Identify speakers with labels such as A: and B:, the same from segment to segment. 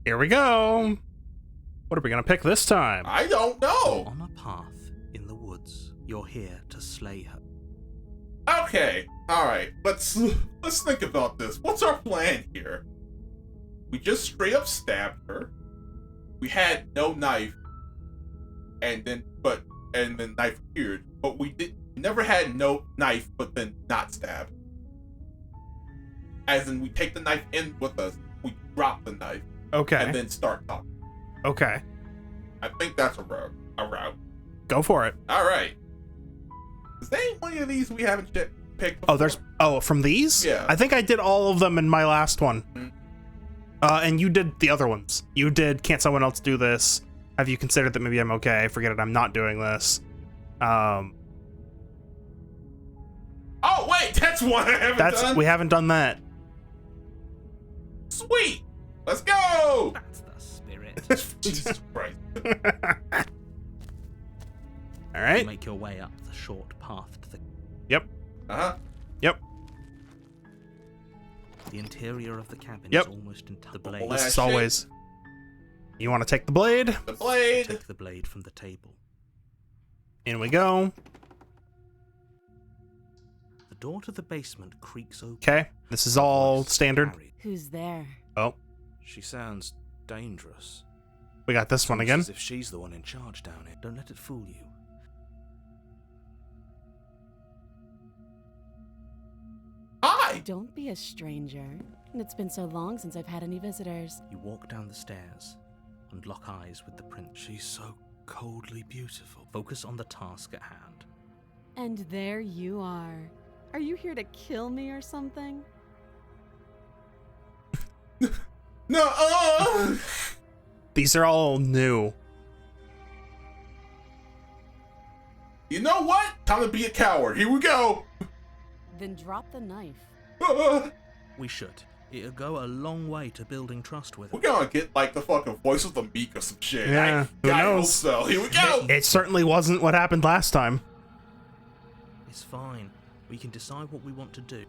A: Here we go. What are we gonna pick this time?
B: I don't know.
C: On a path in the woods, you're here to slay her.
B: Okay, alright, let's think about this. What's our plan here? We just straight up stabbed her. We had no knife, and then knife appeared, but we never had no knife, but then not stab. As in, we take the knife in with us, we drop the knife,
A: Okay.
B: and then start talking.
A: Okay.
B: I think that's a route.
A: Go for it.
B: All right. Is there any one of these we haven't picked before?
A: Oh, there's. Oh, from these?
B: Yeah.
A: I think I did all of them in my last one.
B: Mhm.
A: And you did the other ones. You did. Can't someone else do this? Have you considered that maybe I'm okay? Forget it. I'm not doing this.
B: Oh wait, that's one I haven't done.
A: We haven't done that.
B: Sweet. Let's go.
C: That's the spirit.
B: Jesus Christ.
A: All
C: You
A: right.
C: make your way up the short path to the...
A: Yep.
B: Uh-huh.
A: Yep.
C: The interior of the cabin
A: Yep.
C: is almost entirely... The
B: blade.
C: blade.
A: This is always. You want to take the blade?
B: The blade.
C: Take the blade from the table.
A: In we go.
C: The door to the basement creaks open.
A: Okay. This is all standard.
D: Who's there?
A: Oh,
C: She sounds dangerous.
A: we got this one
C: Almost
A: again.
C: As if she's the one in charge down here. Don't let it fool you.
B: Hi.
D: Don't be a stranger. And it's been so long since I've had any visitors.
C: You walk down the stairs and lock eyes with the prince. She's so coldly beautiful. Focus on the task at hand.
D: And there you are. Are you here to kill me or something?
B: No.
A: These are all new.
B: You know what? Time to be a coward. Here we go.
D: Then drop the knife.
C: We should. It'll go a long way to building trust with her.
B: We're gonna get like the fucking voice of the meek or some shit.
A: Yeah, who
B: I hope
A: knows?
B: so. Here we go.
A: It certainly wasn't what happened last time.
C: It's fine. We can decide what we want to do.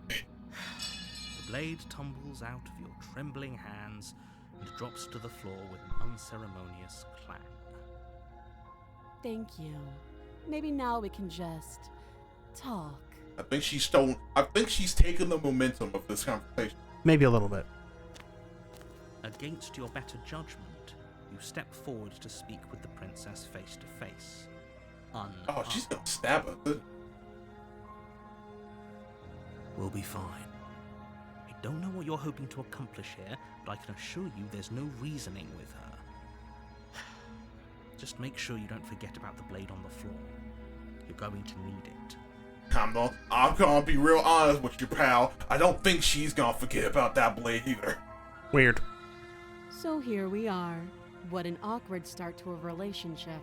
C: The blade tumbles out of your trembling hands and drops to the floor with an unceremonious clang.
D: Thank you. Maybe now we can just talk.
B: I think she's taking the momentum of this conversation.
A: Maybe a little bit.
C: Against your better judgment, you step forward to speak with the princess face to face.
B: Oh, she's gonna stab her.
C: We'll be fine. I don't know what you're hoping to accomplish here, but I can assure you there's no reasoning with her. Just make sure you don't forget about the blade on the floor. You're going to need it.
B: I'm gonna be real honest with you, pal. I don't think she's gonna forget about that blade either.
A: Weird.
D: So here we are. What an awkward start to a relationship.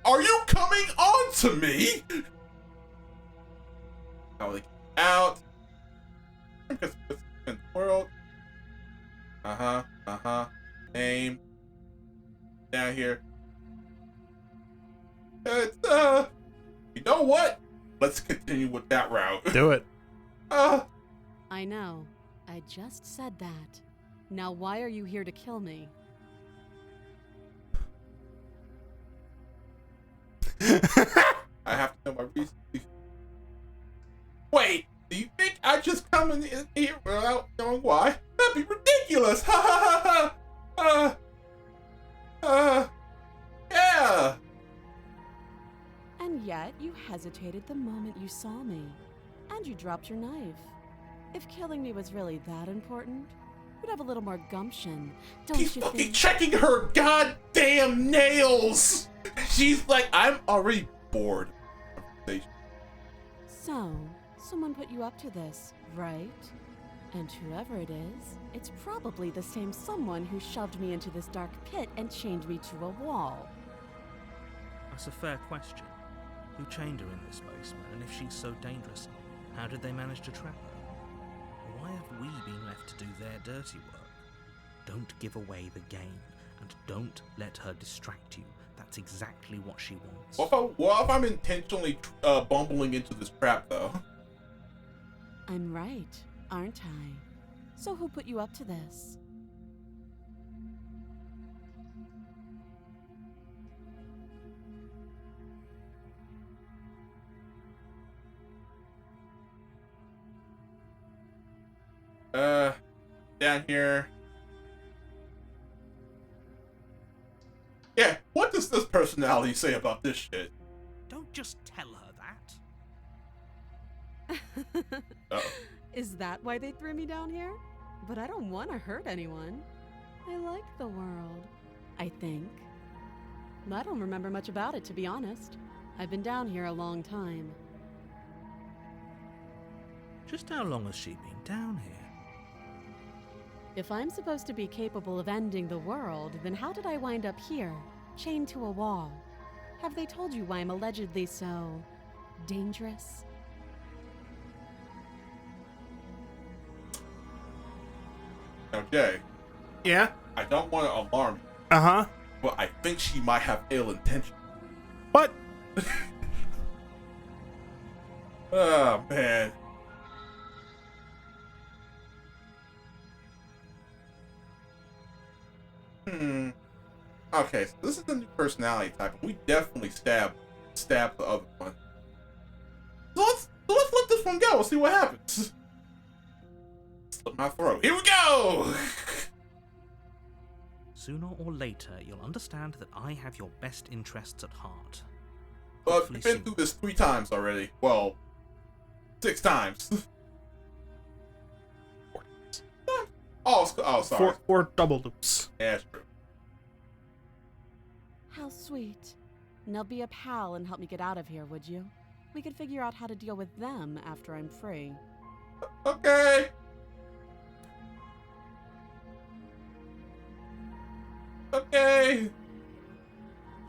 B: Are you coming on to me? Out. Because it's in the world. Name. Down here. It's, you know what? Let's continue with that route.
A: Do it.
D: I know. I just said that. Now why are you here to kill me?
B: I have to know my reason. Wait, do you think I just come in here without knowing why? That'd be ridiculous! Ha ha ha ha! Yeah!
D: And yet you hesitated the moment you saw me. And you dropped your knife. If killing me was really that important, you'd have a little more gumption, don't
B: She's
D: you
B: fucking
D: think?
B: checking her goddamn nails! She's like, I'm already bored.
D: So, someone put you up to this, right? And whoever it is, it's probably the same someone who shoved me into this dark pit and chained me to a wall.
C: That's a fair question. Who chained her in this basement, and if she's so dangerous, how did they manage to trap her? Why have we been left to do their dirty work? Don't give away the game, and don't let her distract you. That's exactly what she wants.
B: What if I'm intentionally bumbling into this trap, though?
D: I'm right, aren't I? So who put you up to this?
B: Down here. Yeah, what does this personality say about this shit?
C: Don't just tell her that.
B: Uh-oh.
D: Is that why they threw me down here? But I don't want to hurt anyone. I like the world, I think. I don't remember much about it, to be honest. I've been down here a long time.
C: Just how long has she been down here?
D: If I'm supposed to be capable of ending the world, then how did I wind up here, chained to a wall? Have they told you why I'm allegedly so dangerous?
B: Okay,
A: Yeah?
B: I don't want to alarm you,
A: Uh-huh.
B: but I think she might have ill intention.
A: What?
B: Oh, man. Okay, so this is the new personality type. We definitely stab the other one. So let's let this one go. We'll see what happens. Slit my throat. Here we go.
C: Sooner or later, you'll understand that I have your best interests at heart.
B: But
C: Hopefully
B: we've been
C: soon.
B: through this 3 times already. Well, 6 times. Oh, sorry.
A: Four double loops.
B: Yeah, that's true.
D: How sweet. Now be a pal and help me get out of here, would you? We could figure out how to deal with them after I'm free.
B: Okay. Okay.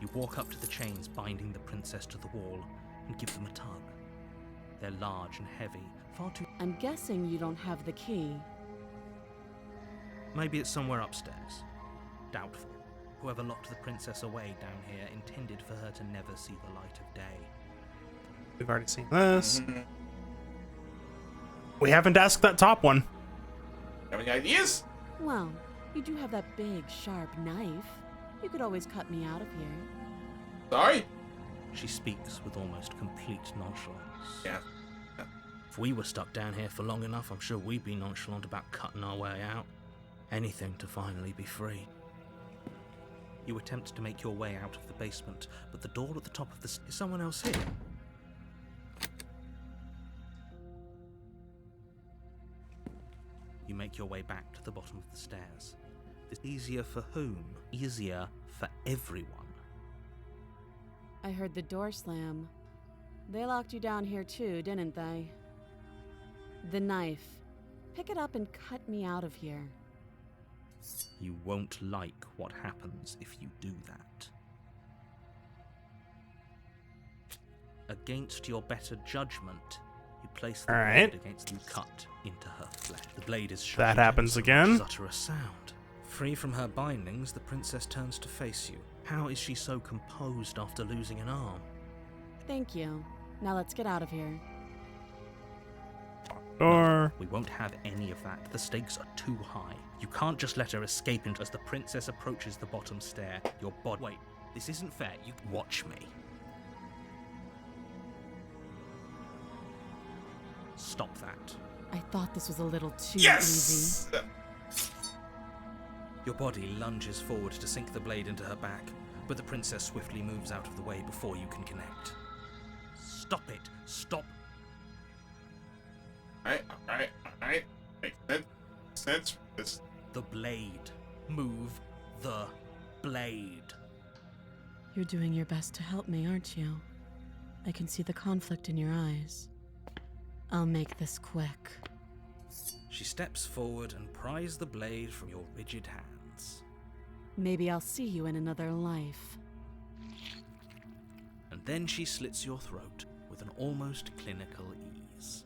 C: You walk up to the chains binding the princess to the wall and give them a tug. They're large and heavy, far too...
D: I'm guessing you don't have the key.
C: Maybe it's somewhere upstairs. Doubtful. Whoever locked the princess away down here intended for her to never see the light of day.
A: We've already seen this.
B: Mm-hmm.
A: We haven't asked that top one.
B: Have any ideas?
D: Well, you do have that big, sharp knife. You could always cut me out of here.
B: Sorry?
C: She speaks with almost complete nonchalance.
B: Yeah.
C: If we were stuck down here for long enough, I'm sure we'd be nonchalant about cutting our way out. Anything to finally be free. You attempt to make your way out of the basement, but the door at the top of the... Is someone else here? You make your way back to the bottom of the stairs. It's easier for whom? Easier for everyone.
D: I heard the door slam. They locked you down here too, didn't they? The knife. Pick it up and cut me out of here.
C: You won't like what happens if you do that. Against your better judgment, you place the
A: Alright.
C: blade against the cut into her flesh. The blade is sharp.
A: That happens again.
C: Utter a sound. Free from her bindings, the princess turns to face you. How is she so composed after losing an arm?
D: Thank you. Now let's get out of here.
A: Door.
C: We won't have any of that. The stakes are too high. You can't just let her escape as the princess approaches the bottom stair. Your body... Wait, this isn't fair. You watch me. Stop that.
D: I thought this was a little too
B: Yes!
D: easy.
C: Your body lunges forward to sink the blade into her back, but the princess swiftly moves out of the way before you can connect. Stop it! Stop!
B: Alright. Makes sense. This.
C: The blade. Move the blade.
D: You're doing your best to help me, aren't you? I can see the conflict in your eyes. I'll make this quick.
C: She steps forward and pries the blade from your rigid hands.
D: Maybe I'll see you in another life.
C: And then she slits your throat with an almost clinical ease.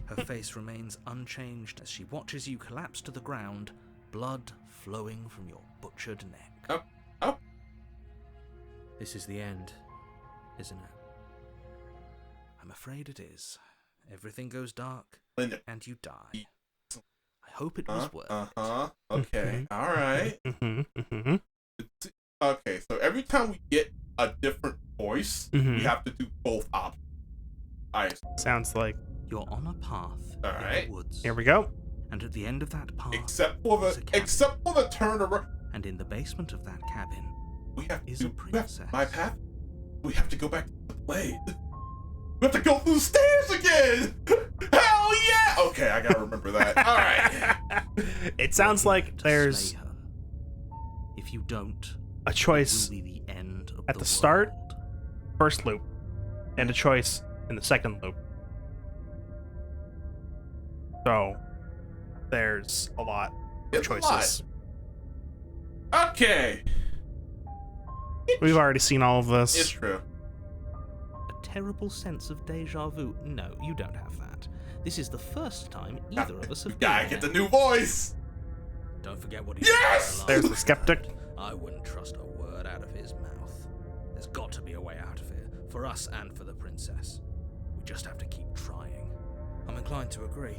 C: Her face remains unchanged as she watches you collapse to the ground, blood flowing from your butchered neck.
B: Oh.
C: This is the end, isn't it? I'm afraid it is. Everything goes dark,
B: Linda.
C: and you die. I hope it was worth it.
B: Okay. All right.
A: Mm-hmm.
B: Okay, so every time we get a different voice, we have to do both options.
A: Sounds like.
C: You're on a path
B: All
C: in
B: right.
C: the woods.
A: Here we go.
C: And at the end of that path,
B: Except for
C: is a cabin.
B: the turnaround.
C: And in the basement of that cabin
B: We have
C: is
B: to
C: a
B: do
C: princess.
B: my path. We have to go back to the blade. We have to go through the stairs again. Hell yeah! Okay, I gotta remember that. All right.
A: It sounds like
C: To
A: there's
C: slay her. If you don't,
A: a
C: it
A: choice
C: will be the end of
A: at the start,
C: world.
A: first loop, and a choice in the second loop. So there's a lot of
B: It's a
A: choices.
B: lot. Okay.
A: We've already seen all of
B: It's
A: this.
B: true.
C: A terrible sense of deja vu. No, you don't have that. This is the first time either of us have been
B: Gotta get the
C: there.
B: new voice.
C: Don't forget what he
B: Yes!
C: said.
A: There's the skeptic.
C: I wouldn't trust a word out of his mouth. There's got to be a way out of here, for us and for the princess. We just have to keep trying. I'm inclined to agree.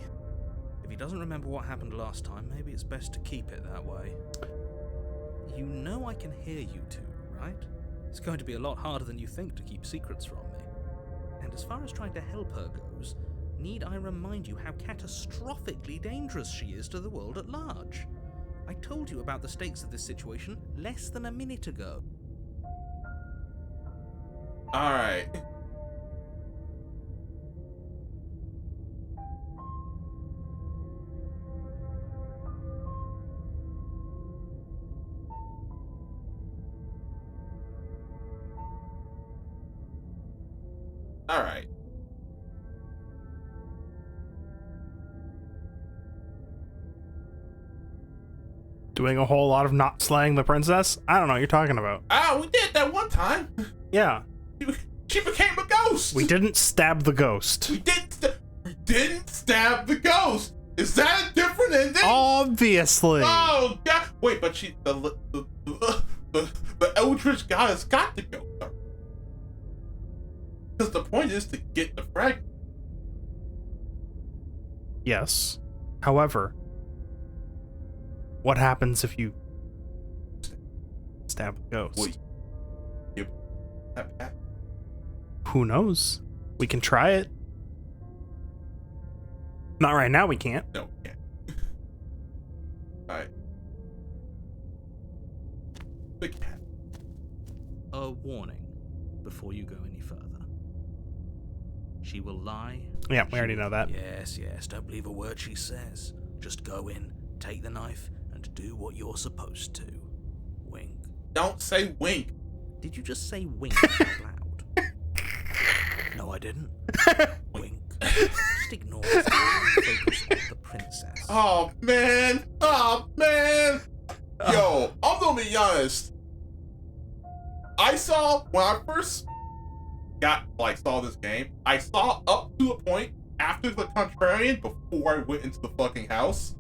C: If he doesn't remember what happened last time, maybe it's best to keep it that way. You know I can hear you two, right? It's going to be a lot harder than you think to keep secrets from me. And as far as trying to help her goes, need I remind you how catastrophically dangerous she is to the world at large? I told you about the stakes of this situation less than a minute ago.
B: All right. All right.
A: Doing a whole lot of not slaying the princess? I don't know what you're talking about.
B: Ah, we did that one time.
A: Yeah.
B: She became a ghost.
A: We didn't stab the ghost.
B: We didn't stab the ghost. Is that a different ending?
A: Obviously.
B: Oh God! Wait, but the Eldritch goddess got the ghost. Because the point is to get the fragment.
A: Yes. However, what happens if you stab the ghost?
B: Wait.
A: Who knows? We can try it. Not right now, we can't.
B: No, we can't. Alright. We can.
C: A warning before you go any further. She will lie.
A: Yeah, we already know that.
C: Yes, don't believe a word she says. Just go in, take the knife, and do what you're supposed to. Wink.
B: Don't say wink.
C: Did you just say wink out loud? No, I didn't. Wink. Just ignore it and focus on the princess.
B: Oh man. Oh man. Yo, I'm gonna be honest. I saw when I first saw this game, I saw up to a point after the contrarian before I went into the fucking house.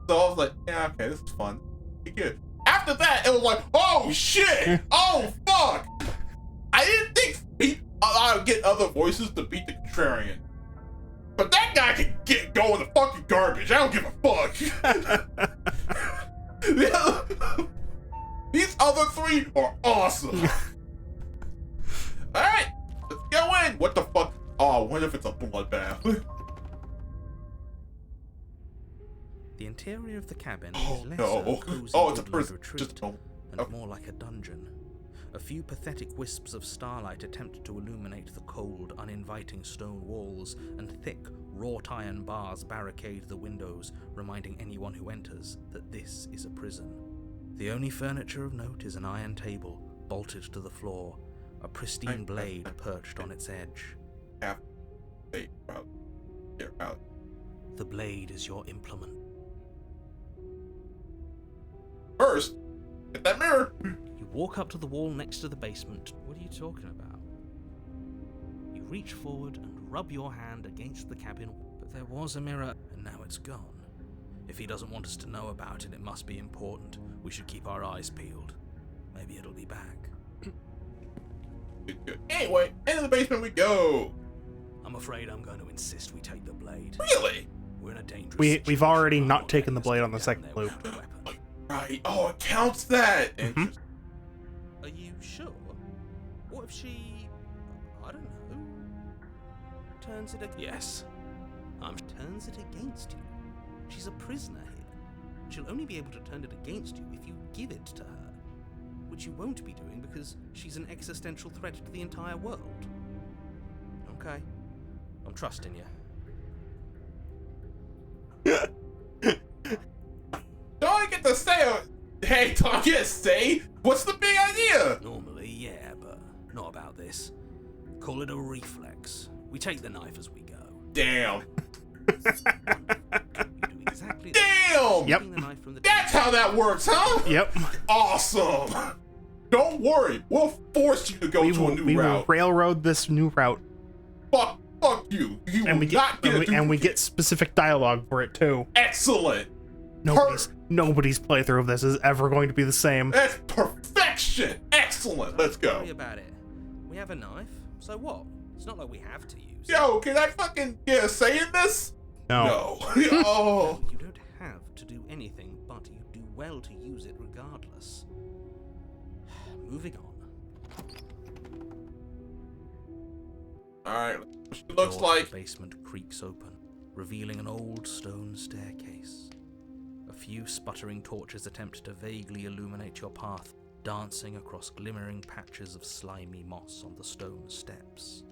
B: So I was like, yeah, okay, this is fun. Be good. After that, it was like, oh shit! Oh fuck! I didn't think I would get other voices to beat the contrarian. But that guy can go in the fucking garbage. I don't give a fuck. These other three are awesome. Alright, let's go in. What the fuck? Oh, what if it's a bloodbath?
C: The interior of the cabin
B: Oh
C: is less
B: no.
C: a cozy
B: Oh, it's a
C: woodland
B: prison.
C: retreat
B: Just no.
C: and more like a dungeon. A few pathetic wisps of starlight attempt to illuminate the cold, uninviting stone walls, and thick, wrought iron bars barricade the windows, reminding anyone who enters that this is a prison. The only furniture of note is an iron table, bolted to the floor, a pristine blade perched on its edge. The blade is your implement.
B: First, get that mirror.
C: You walk up to the wall next to the basement. What are you talking about? You reach forward and rub your hand against the cabin, but there was a mirror, and now it's gone. If he doesn't want us to know about it, it must be important. We should keep our eyes peeled. Maybe it'll be back.
B: Anyway, into the basement we go.
C: I'm afraid I'm going to insist we take the blade.
B: Really?
C: We're in a dangerous
A: We've
C: situation.
A: already
C: I'm
A: not taken
C: letting
A: the
C: us
A: blade
C: go
A: on the
C: down
A: second
C: there
A: loop.
C: without a weapon.
B: Right. Oh, it counts that. Interesting.
C: Are you sure? What if she, I don't know, turns it against... Yes. Turns it against you. She's a prisoner here. She'll only be able to turn it against you if you give it to her. Which you won't be doing because she's an existential threat to the entire world. Okay. I'm trusting you.
B: Don't I get to say? Hey, don't I get to say? What's the big idea?
C: Normally, yeah, but not about this. Call it a reflex. We take the knife as we go.
B: Damn.
C: You do exactly that.
B: Damn.
A: Yep.
C: Taking the knife from the
B: That's how that works, huh?
A: Yep.
B: Awesome. Don't worry. We'll force you to go to a new
A: We will
B: route.
A: railroad this new route,
B: Fuck you. You
A: and
B: will not get a
A: and we
B: duplicate.
A: get specific dialogue for it too.
B: Excellent.
A: Nobody's playthrough of this is ever going to be the same.
B: That's perfection. Excellent. Let's
C: Don't
B: go.
C: worry about it. We have a knife, so what? It's not like we have to use it.
B: Yo, can I fucking get a say in this?
A: No.
B: Oh.
C: You don't have to do anything, but you do well to use it regardless. Moving on.
B: Alright. She looks
C: Door to
B: like.
C: the basement creaks open, revealing an old stone staircase. A few sputtering torches attempt to vaguely illuminate your path, dancing across glimmering patches of slimy moss on the stone steps.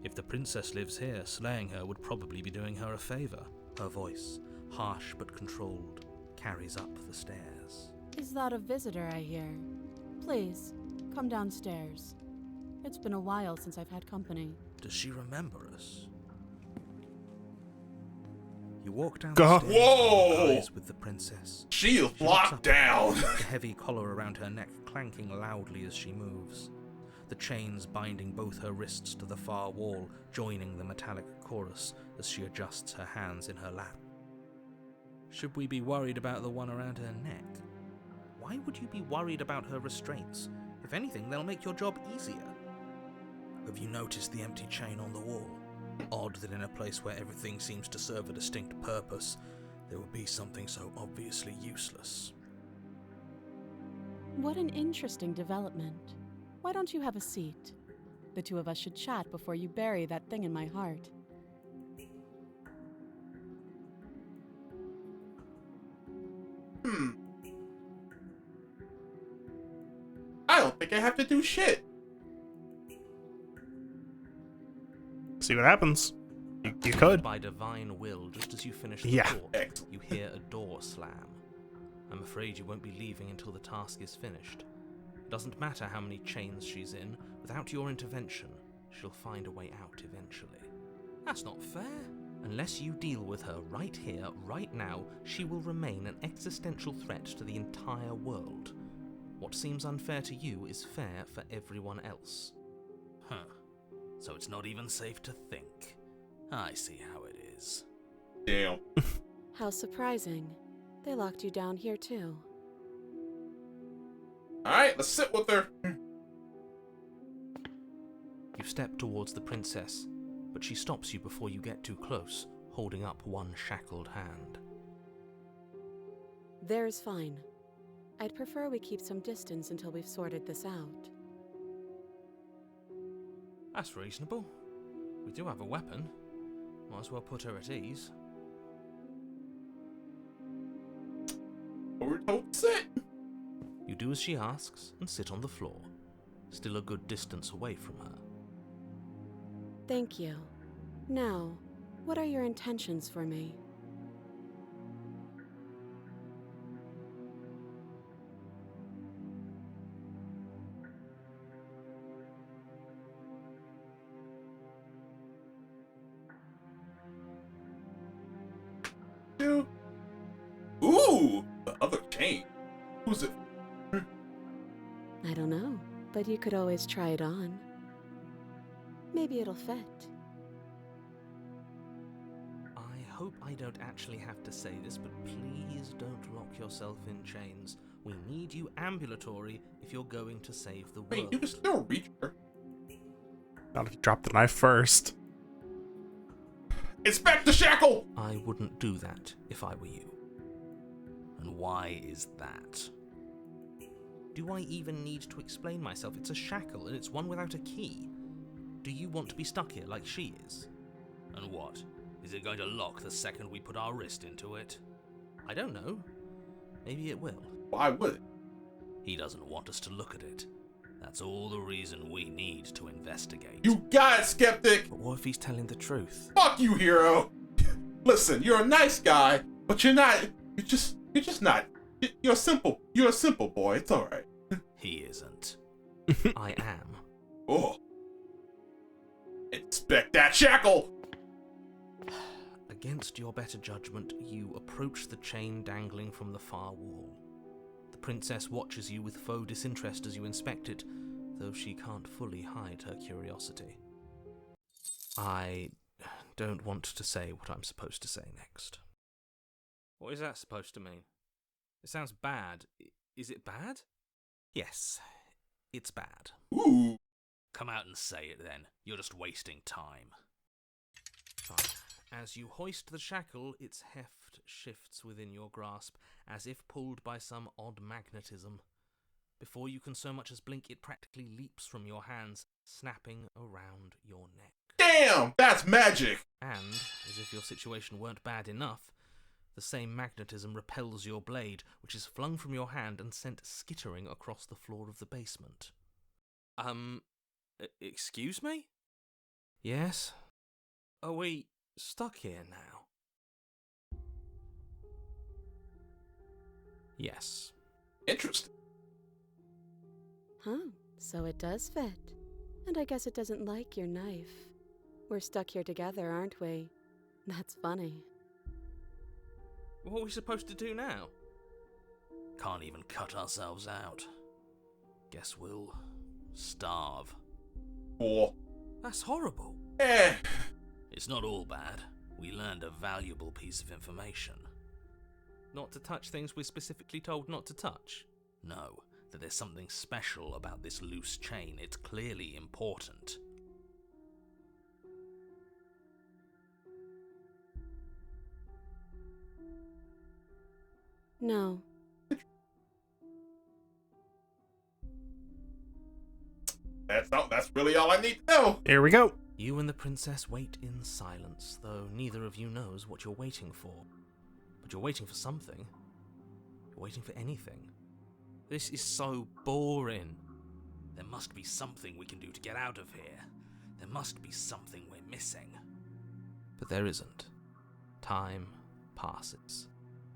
C: If the princess lives here, slaying her would probably be doing her a favor. Her voice, harsh but controlled, carries up the stairs.
D: Is that a visitor I hear? Please, come downstairs. It's been a while since I've had company.
C: Does she remember us? You walk down
A: Go-
C: the stairs
B: Whoa!
C: and eyes with the princess.
B: She is
C: She looks
B: locked
C: up,
B: down.
C: the heavy collar around her neck clanking loudly as she moves. The chains binding both her wrists to the far wall, joining the metallic chorus as she adjusts her hands in her lap. Should we be worried about the one around her neck? Why would you be worried about her restraints? If anything, they'll make your job easier. Have you noticed the empty chain on the wall? Odd that in a place where everything seems to serve a distinct purpose, there would be something so obviously useless.
D: What an interesting development. Why don't you have a seat? The two of us should chat before you bury that thing in my heart.
B: I don't think I have to do shit.
A: See what happens. You could.
C: By divine will, just as you finish the
A: Yeah.
C: talk,
B: Excellent.
C: you hear a door slam. I'm afraid you won't be leaving until the task is finished. It doesn't matter how many chains she's in, without your intervention, she'll find a way out eventually. That's not fair. Unless you deal with her right here, right now, she will remain an existential threat to the entire world. What seems unfair to you is fair for everyone else. Huh. So it's not even safe to think. I see how it is.
B: Damn.
D: How surprising. They locked you down here too.
B: Alright, let's sit with her.
C: You step towards the princess, but she stops you before you get too close, holding up one shackled hand.
D: There's fine. I'd prefer we keep some distance until we've sorted this out.
C: That's reasonable. We do have a weapon. Might as well put her at ease.
B: We're told to sit.
C: You do as she asks and sit on the floor, still a good distance away from her.
D: Thank you. Now, what are your intentions for me?
B: Ooh, the other chain. Who's it?
D: I don't know, but you could always try it on. Maybe it'll fit.
C: I hope I don't actually have to say this, but please don't lock yourself in chains. We need you ambulatory if you're going to save the world.
B: Wait, you can still reach her.
A: Not if you drop the knife first.
B: Inspect the shackle!
C: I wouldn't do that if I were you. And why is that? Do I even need to explain myself? It's a shackle, and it's one without a key. Do you want to be stuck here like she is?
E: And what? Is it going to lock the second we put our wrist into it?
C: I don't know. Maybe it will.
B: Why would it?
E: He doesn't want us to look at it. That's all the reason we need to investigate.
B: You got it, skeptic!
C: But what if he's telling the truth?
B: Fuck you, hero! Listen, you're a nice guy, but you're just not. You're a simple boy, it's alright.
E: He isn't.
C: I am.
B: Oh. Inspect that shackle!
C: Against your better judgment, you approach the chain dangling from the far wall. The princess watches you with faux disinterest as you inspect it, though she can't fully hide her curiosity. I don't want to say what I'm supposed to say next. What is that supposed to mean? It sounds bad. Is it bad? Yes, it's bad.
B: Ooh.
E: Come out and say it then. You're just wasting time.
C: Fine. As you hoist the shackle, its heft shifts within your grasp, as if pulled by some odd magnetism. Before you can so much as blink, it practically leaps from your hands, snapping around your neck.
B: Damn, that's magic!
C: And, as if your situation weren't bad enough, the same magnetism repels your blade, which is flung from your hand and sent skittering across the floor of the basement. Excuse me? Yes? Are we stuck here now? Yes.
B: Interesting.
D: Huh, so it does fit. And I guess it doesn't like your knife. We're stuck here together, aren't we? That's funny.
C: What are we supposed to do now?
E: Can't even cut ourselves out. Guess we'll starve.
B: Cool.
C: That's horrible.
E: It's not all bad. We learned a valuable piece of information.
C: Not to touch things we're specifically told not to touch.
E: No, that there's something special about this loose chain. It's clearly important.
D: No.
B: That's really all I need to know.
A: Here we go.
C: You and the princess wait in silence, though neither of you knows what you're waiting for. But you're waiting for something. You're waiting for anything. This is so boring.
E: There must be something we can do to get out of here. There must be something we're missing.
C: But there isn't. Time passes.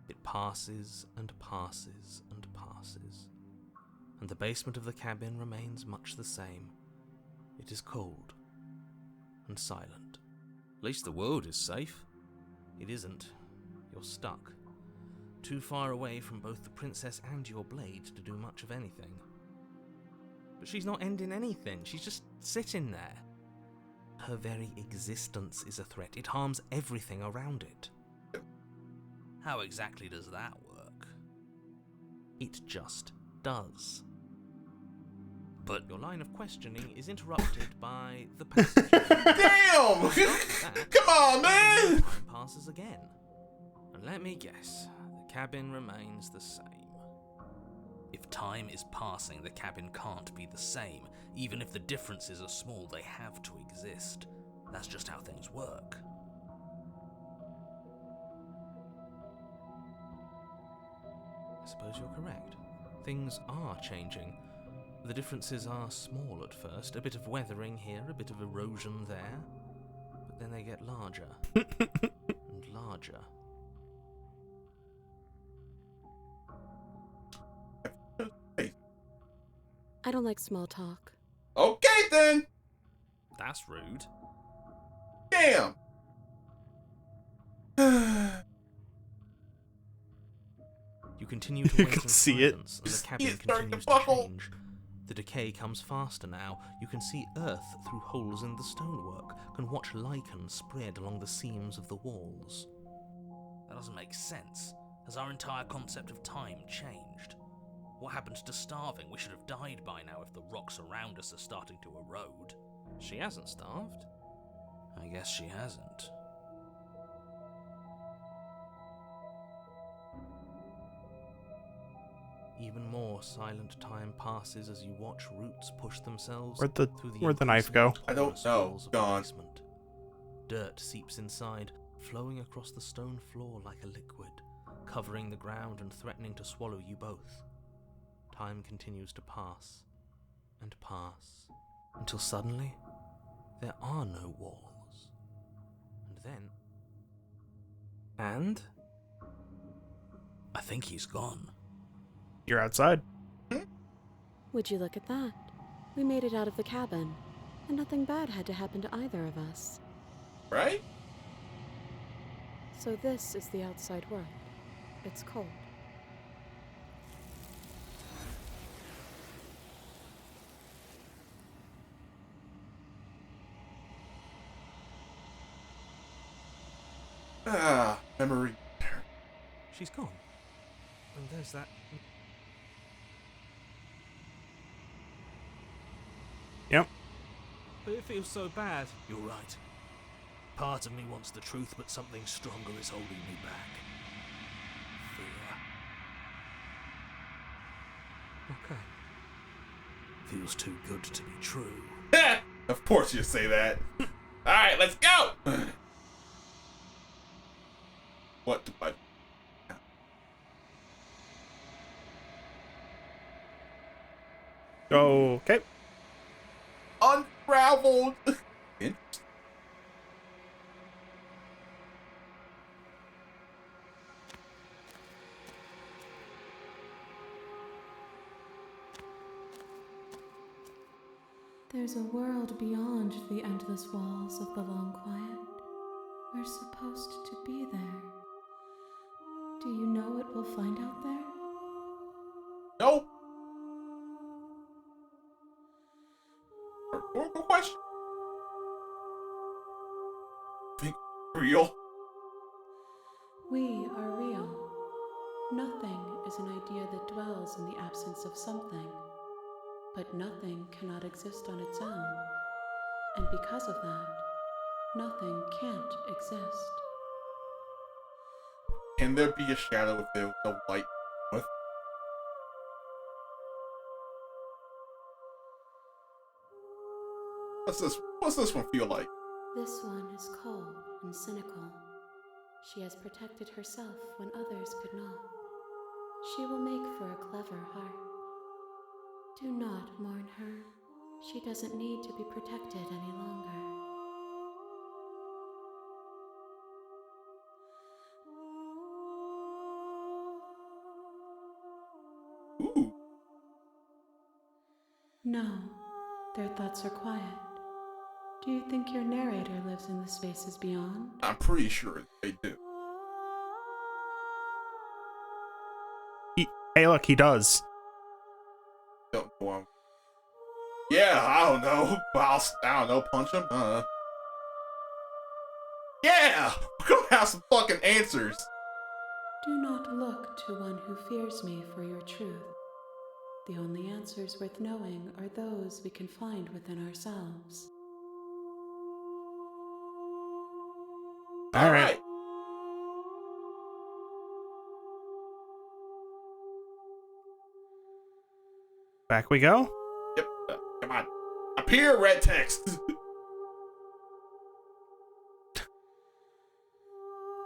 C: It passes and passes and passes. And the basement of the cabin remains much the same. It is cold and silent. At least the world is safe. It isn't. You're stuck. Too far away from both the princess and your blade to do much of anything. But she's not ending anything. She's just sitting there. Her very existence is a threat. It harms everything around it.
E: How exactly does that work?
C: It just does.
E: But
C: your line of questioning is interrupted by the passage.
B: Damn! Come on, man!
C: Time passes again. And let me guess, the cabin remains the same.
E: if time is passing, the cabin can't be the same. Even if the differences are small, they have to exist. That's just how things work.
C: I suppose you're correct. Things are changing. The differences are small at first. A bit of weathering here, a bit of erosion there. But then they get larger. And larger.
D: I don't like small talk.
B: Okay then!
C: That's rude.
B: Damn!
C: You continue to
A: You
C: wait
A: can
C: in
A: see it.
C: silence, and the
B: Just
C: cabin
B: it's starting to
C: continues to
B: buckle.
C: change. The decay comes faster now. You can see earth through holes in the stonework, can watch lichen spread along the seams of the walls.
E: That doesn't make sense. Has our entire concept of time changed? What happened to starving? We should have died by now if the rocks around us are starting to erode.
C: She hasn't starved.
E: I guess she hasn't.
C: Even more silent time passes as you watch roots push themselves through
A: Where'd the knife go?
B: I don't
C: porous
B: know.
C: walls of the
B: Gone.
C: basement. Dirt seeps inside, flowing across the stone floor like a liquid, covering the ground and threatening to swallow you both. Time continues to pass and pass until suddenly there are no walls. And then... And?
E: I think he's gone.
A: You're outside.
D: Would you look at that? We made it out of the cabin, and nothing bad had to happen to either of us.
B: Right?
D: So this is the outside world. It's cold.
B: Ah, memory.
C: She's gone. And there's that...
A: Yep.
C: But it feels so bad.
E: You're right. Part of me wants the truth, but something stronger is holding me back. Fear.
C: Okay.
E: Feels too good to be true.
B: Of course you say that. Alright, let's go! What do I...
A: Okay.
B: Unraveled! Interesting.
D: There's a world beyond the endless walls of the long quiet. We're supposed to be there. Do you know what we'll find out there?
B: Nope. Rhetorical question? Think real?
D: We are real. Nothing is an idea that dwells in the absence of something. But nothing cannot exist on its own. And because of that, nothing can't exist.
B: Can there be a shadow if there was no light? What's this one feel like?
D: This one is cold and cynical. She has protected herself when others could not. She will make for a clever heart. Do not mourn her. She doesn't need to be protected any longer.
B: Ooh.
D: No, their thoughts are quiet. Do you think your narrator lives in the spaces beyond?
B: I'm pretty sure they do.
A: Hey, look, he does.
B: Don't go on. Yeah, I don't know. I don't know, punch him? Yeah! We're gonna have some fucking answers.
D: Do not look to one who fears me for your truth. The only answers worth knowing are those we can find within ourselves.
A: All right. Back we go.
B: Yep. Come on. Appear, red text.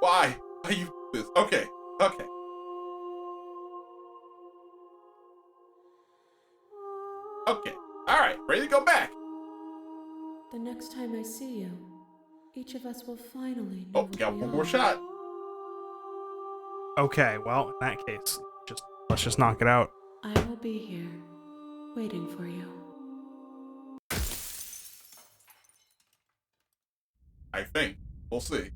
B: Why? Why you do this? Okay. Okay. Okay. Alright. Ready to go back.
D: The next time I see you, each of us will finally know
B: Oh,
D: what
B: we got
D: we
B: one more
D: are.
B: shot.
A: Okay, well, in that case, let's just knock it out.
D: I will be here, waiting for you.
B: I think. We'll see.